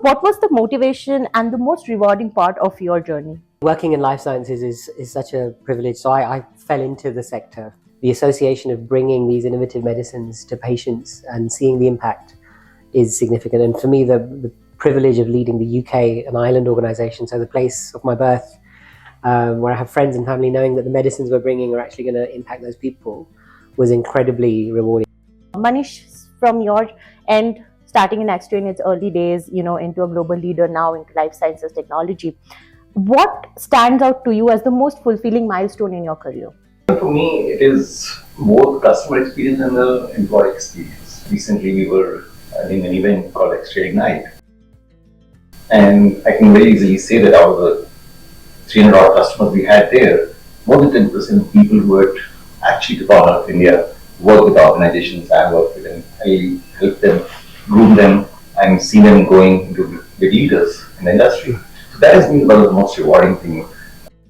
What was the motivation and the most rewarding part of your journey? Working in life sciences is such a privilege. So I fell into the sector. The association of bringing these innovative medicines to patients and seeing the impact is significant. And for me, the privilege of leading the UK and Ireland organization, so the place of my birth, where I have friends and family, knowing that the medicines we're bringing are actually going to impact those people, was incredibly rewarding. Manish, from your end, starting in Axtria in its early days, into a global leader now into life sciences technology, what stands out to you as the most fulfilling milestone in your career? For me, it is both customer experience and the employee experience. Recently, we were in an event called Axtria Ignite, and I can very easily say that out of the 300 odd customers we had there, more than 10% of people who had actually gone out of India work with organizations I work with them. I help them, groom them, and see them going into the leaders in the industry. So that has been one of the most rewarding things.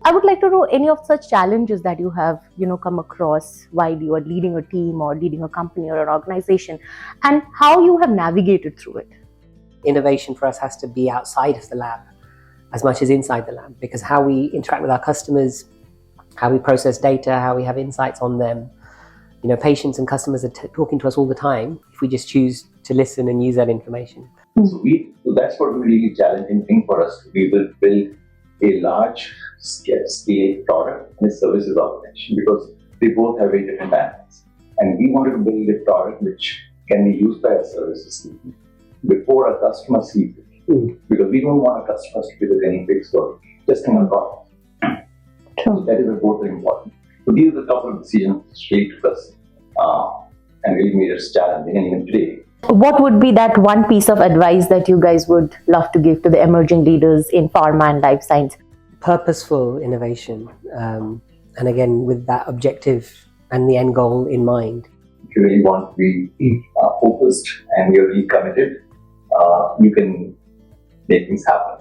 I would like to know any of such challenges that you have, come across while you are leading a team or leading a company or an organization, and how you have navigated through it. Innovation for us has to be outside of the lab as much as inside the lab, because how we interact with our customers, how we process data, how we have insights on them, patients and customers are talking to us all the time if we just choose to listen and use that information. So that's what really really challenging thing for us. We will build a large scale product and a services organization because they both have very different dynamics. And we wanted to build a product which can be used by our services before our customer sees it. Because we don't want our customers to be the guinea pigs for testing our product. So that is both very important. So these are the couple of decisions straight to us and really made us challenging. And even today, what would be that one piece of advice that you guys would love to give to the emerging leaders in pharma and life science? Purposeful innovation, and again with that objective and the end goal in mind. If you really want to be focused and you're really committed, you can make things happen.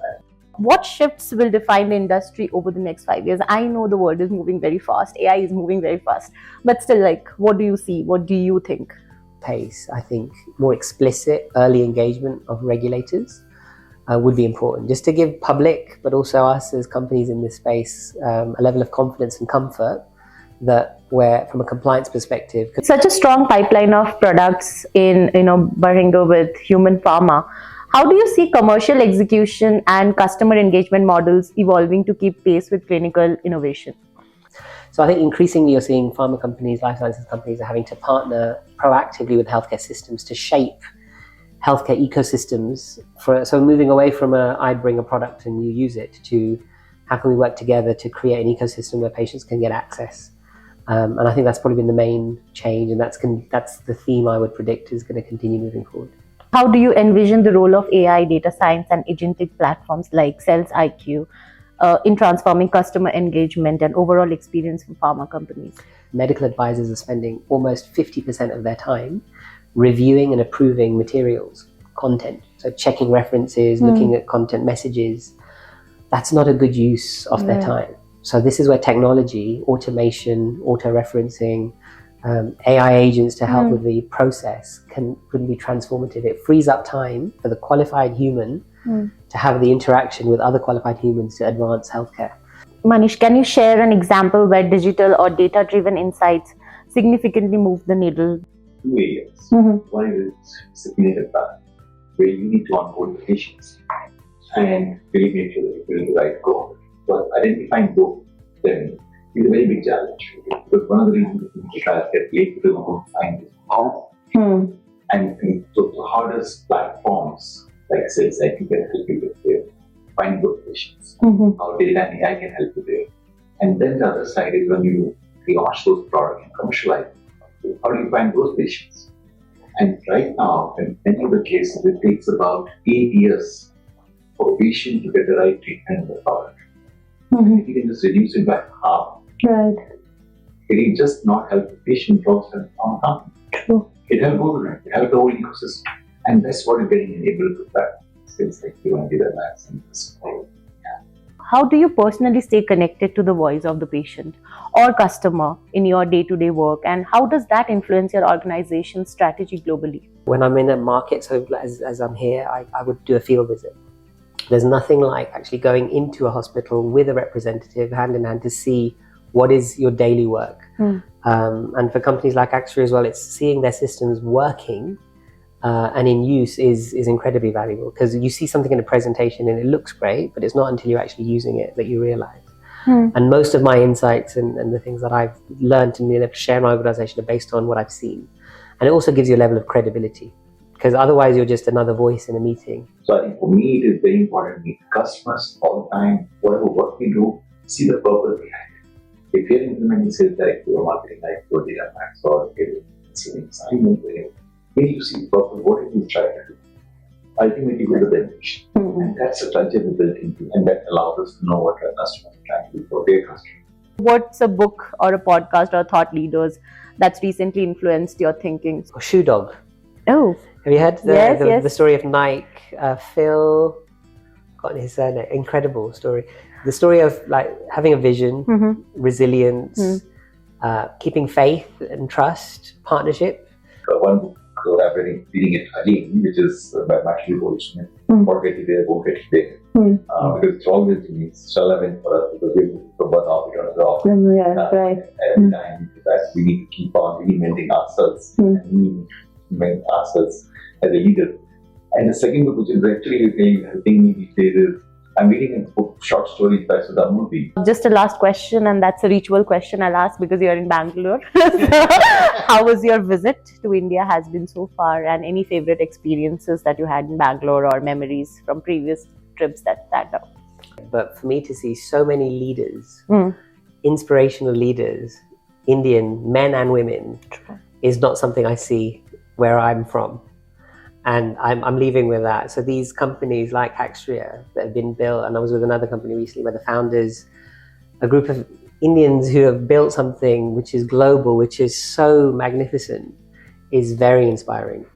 What shifts will define the industry over the next 5 years? I know the world is moving very fast, AI is moving very fast, but still, what do you see? What do you think? Pace, I think more explicit early engagement of regulators would be important, just to give public, but also us as companies in this space, a level of confidence and comfort that we're, from a compliance perspective. Such a strong pipeline of products in Boehringer with human pharma. How do you see commercial execution and customer engagement models evolving to keep pace with clinical innovation? So I think increasingly you're seeing pharma companies, life sciences companies are having to partner proactively with healthcare systems to shape healthcare ecosystems. So moving away from I bring a product and you use it, to how can we work together to create an ecosystem where patients can get access. And I think that's probably been the main change, and that's the theme I would predict is going to continue moving forward. How do you envision the role of AI, data science, and agentic platforms like Sales IQ in transforming customer engagement and overall experience for pharma companies? Medical advisors are spending almost 50% of their time reviewing and approving materials, content. So checking references, looking at content messages. That's not a good use of their time. So this is where technology, automation, auto-referencing, AI agents to help with the process can be transformative. It frees up time for the qualified human to have the interaction with other qualified humans to advance healthcare. Manish, can you share an example where digital or data-driven insights significantly move the needle? Two areas. One is disciplinary plan, where you need to onboard the patients and really make sure that you're doing the right goal. But identifying those then is a very big challenge. Because one of the reasons that clinical trials get late because we don't find this how. And so how does platforms like Sales IQ can help you with there, find those patients? How data and AI can help you there. And then the other side is when you launch those products and commercialize, how do you find those patients? And right now, in many of the cases, it takes about 8 years for a patient to get the right treatment in the product. If you can just reduce it by half, it will just not help the patient, but also help the pharma company. It helps both of them. It helps the whole ecosystem. And that's what is getting enabled with that. Things like you and data labs and this. How do you personally stay connected to the voice of the patient or customer in your day-to-day work, and how does that influence your organization's strategy globally? When I'm in a market, so as I'm here, I would do a field visit. There's nothing like actually going into a hospital with a representative hand in hand to see what is your daily work. And for companies like Axtria as well, it's seeing their systems working and in use is incredibly valuable, because you see something in a presentation and it looks great, but it's not until you're actually using it that you realize. And most of my insights and the things that I've learned and been able to share in my organization are based on what I've seen. And it also gives you a level of credibility, because otherwise you're just another voice in a meeting. So I think for me, it is very important to meet customers all the time. Whatever work we do, see the purpose behind it. If you're implementing sales directly or marketing directly or data packs or selling assignment, we need to see the purpose, what it is trying to do. Ultimately, go to the mission. And that's the culture we built into, and that allows us to know what our customers are trying to do for their customers. What's a book or a podcast or thought leaders that's recently influenced your thinking? Shoe Dog. Oh, Have you heard Yes. the story of Nike? Phil, got his surname, incredible story. The story of like having a vision, resilience, keeping faith and trust, partnership. One book I've been reading it again, which is by Manish Mittal, What Get You There, Won't Get You There. Because it's always relevant for us, because we're looking for burnout, we don't know. Every time that we need to keep on reinventing ourselves and reinvent ourselves as a leader. And the second book, which is actually helping me these days, is I'm reading a book, short stories by Sudha Murthy. just a last question, and that's a ritual question I'll ask because you're in Bangalore. How was your visit to India has been so far, and any favorite experiences that you had in Bangalore or memories from previous trips that stand out? But for me to see so many leaders, inspirational leaders, Indian men and women, is not something I see where I'm from. And I'm leaving with that. So these companies like Axtria that have been built, and I was with another company recently where the founders, a group of Indians who have built something which is global, which is so magnificent, is very inspiring.